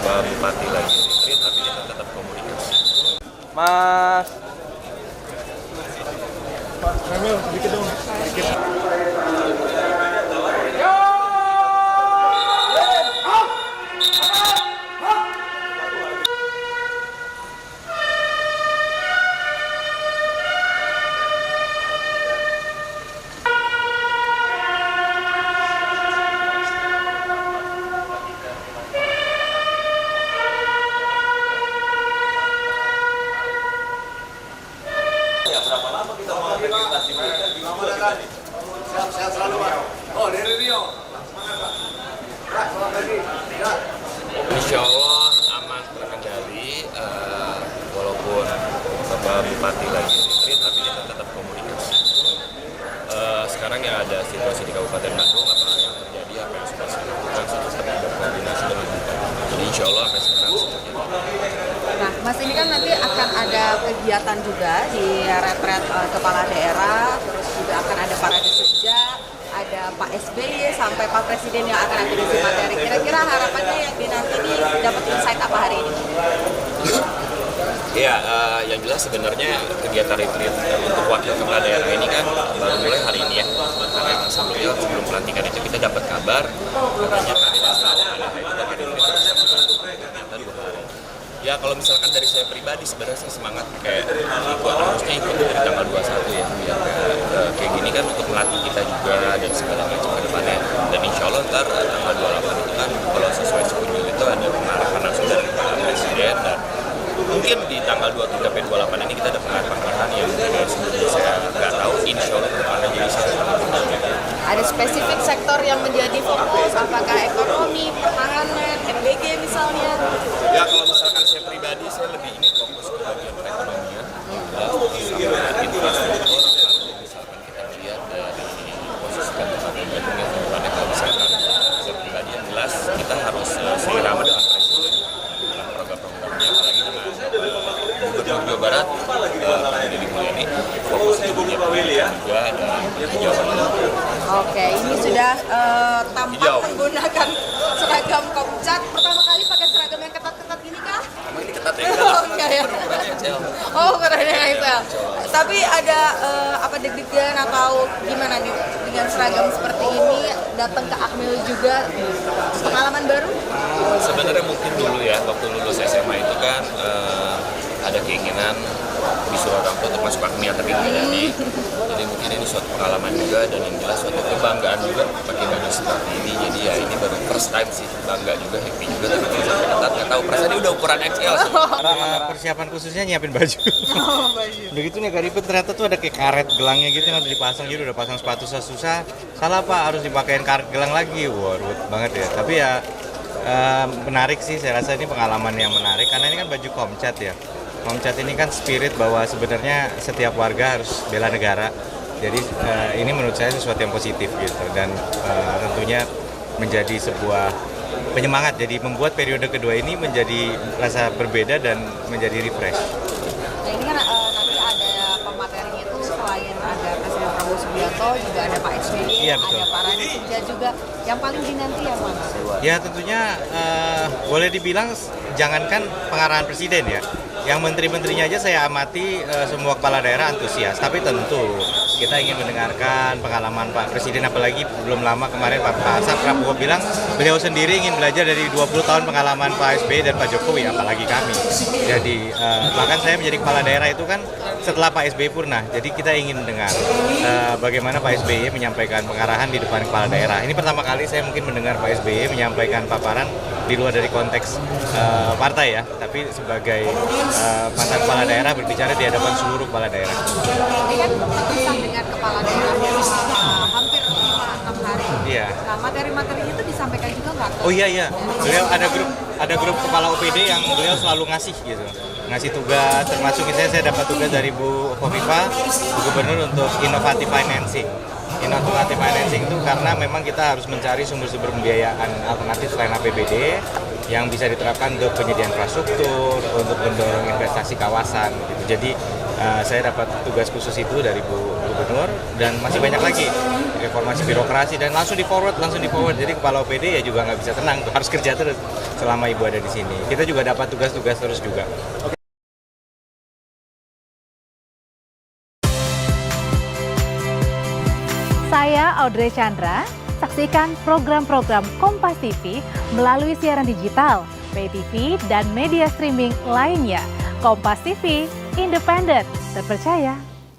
Bupati lagi retreat, tapi kita tetap komunikasi. Mas. Ramil, dikit dong. Dikit. Berapa lama kita mau registrasi mereka? Sehat selalu, Pak. Oh, dari Rio. Insya Allah aman terkendali, walaupun Bapak Bupati lagi retreat, tapi kita tetap komunikasi. Sekarang yang ada situasi di Kabupaten Bandung, apa yang terjadi, apa yang sudah saya lakukan, saya tetap berkoordinasi dengan Bupati. Jadi insya Allah sampai sekarang sudah jadi. Nah, Mas, ini kan nanti akan ada kegiatan juga di retret kepala daerah, terus juga akan ada parade senja, ada Pak SBY sampai Pak Presiden yang akan ada isi materi. Kira-kira harapannya yang dinanti ini dapat insight apa hari ini? Ya, yang jelas sebenarnya kegiatan retreat untuk wakil kepala daerah ini kan baru mulai hari ini ya. Karena sebelumnya sebelum pelantikan itu kita dapat kabar katanya kandidat selalu ada itu bakal retreat ternyata 2 hari. Ya kalau misalkan dari saya pribadi sebenarnya saya semangat kayak harusnya ikut dari tanggal 21 ya biar kayak gini kan untuk melatih kita juga dan segala macam ke depannya. Dan insya Allah ntar tanggal 28 itu kan kalau sesuai sekunjung itu ada pengarahan langsung dari Pak Presiden, dan mungkin di tanggal 27 sampai 28 ini kita ada pengarahan yang sebelumnya saya nggak tahu, insya Allah ke depannya jadi saya Ada spesifik sektor yang menjadi fokus, apakah ekonomi, pertahanan, MBG misalnya? Ya kalau misalkan saya pribadi saya lebih ingin fokus ke bagian perekonomian sama infrastruktur. Kalau misalkan kita lihat dari posisi Kabupaten Bandung yang kedepannya, kalau misalkan saya pribadi yang jelas kita harus seirama dengan Presiden dalam program-programnya, apalagi dengan Gubernur Jawa Barat Pak Deddy Mulyadi fokus di dunia pendidikan juga dan Jawa. Oke, ini sudah tampak menggunakan seragam Komcat. Pertama kali pakai seragam yang ketat-ketat gini kah? Emang ini ketat ya? Oh, enggak ya? Oh, ukurannya Excel. Tapi ada apa deg-degan atau gimana nih dengan seragam seperti ini datang ke Akmil juga, pengalaman baru? Sebenarnya mungkin dulu ya waktu lulus SMA itu kan ada keinginan disuruh orang tua untuk masuk Akmil tapi nggak jadi. Jadi mungkin ini suatu pengalaman juga dan yang jelas suatu kebanggaan juga pakai baju seperti ini. Jadi ya ini baru first time sih, bangga juga, happy juga, tapi kalau sampai ketat nggak tahu. Perasaan ini udah ukuran XL sih. Persiapan khususnya nyiapin baju. Oh, baju. Begitu nih gak ribet, ternyata tuh ada kayak karet gelangnya gitu yang harus dipasang, jadi udah pasang sepatu susah. Salah Pak, harus dipakein karet gelang lagi. Wah, ribet banget ya. Tapi ya menarik sih, saya rasa ini pengalaman yang menarik karena ini kan baju Komcat ya. Komcat ini kan spirit bahwa sebenarnya setiap warga harus bela negara. Jadi ini menurut saya sesuatu yang positif gitu, dan tentunya menjadi sebuah penyemangat. Jadi membuat periode kedua ini menjadi rasa berbeda dan menjadi refresh. Nah, ini kan nanti ada pematerinya itu selain ada Presiden Prabowo Subianto juga ada Pak SBY, Iya, betul. ada parade senja juga. Yang paling dinanti ya Mas? Ya tentunya boleh dibilang jangankan pengarahan presiden ya, yang menteri-menterinya aja saya amati semua kepala daerah antusias. Tapi tentu kita ingin mendengarkan pengalaman Pak Presiden, apalagi belum lama kemarin Pak Prabowo bilang beliau sendiri ingin belajar dari 20 tahun pengalaman Pak SBY dan Pak Jokowi, apalagi kami. Jadi bahkan saya menjadi kepala daerah itu kan setelah Pak SBY purna. Jadi kita ingin mendengar bagaimana Pak SBY menyampaikan pengarahan di depan kepala daerah. Ini pertama kali saya mungkin mendengar Pak SBY menyampaikan paparan di luar dari konteks partai ya, tapi sebagai mantan kepala daerah berbicara di hadapan seluruh kepala daerah. Ini kan terpisah dengan kepala daerahnya hampir 5-6 hari. Iya. Nah, materi-materinya itu disampaikan juga nggak? Oh iya, beliau ada grup kepala OPD yang beliau selalu ngasih gitu, ngasih tugas, termasuk misalnya saya dapat tugas dari Bu Kofifa, Bu Gubernur, untuk innovative financing. Innovative financing itu karena memang kita harus mencari sumber-sumber pembiayaan alternatif selain APBD yang bisa diterapkan untuk penyediaan infrastruktur, untuk mendorong investasi kawasan gitu. Jadi Saya dapat tugas khusus itu dari Bu Gubernur dan masih banyak lagi reformasi birokrasi dan langsung di forward. Jadi kepala OPD ya juga nggak bisa tenang tuh, harus kerja terus selama Ibu ada di sini. Kita juga dapat tugas-tugas terus juga. Saya Audrey Chandra, saksikan program-program Kompas TV melalui siaran digital, pay TV, dan media streaming lainnya. Kompas TV, independen, terpercaya,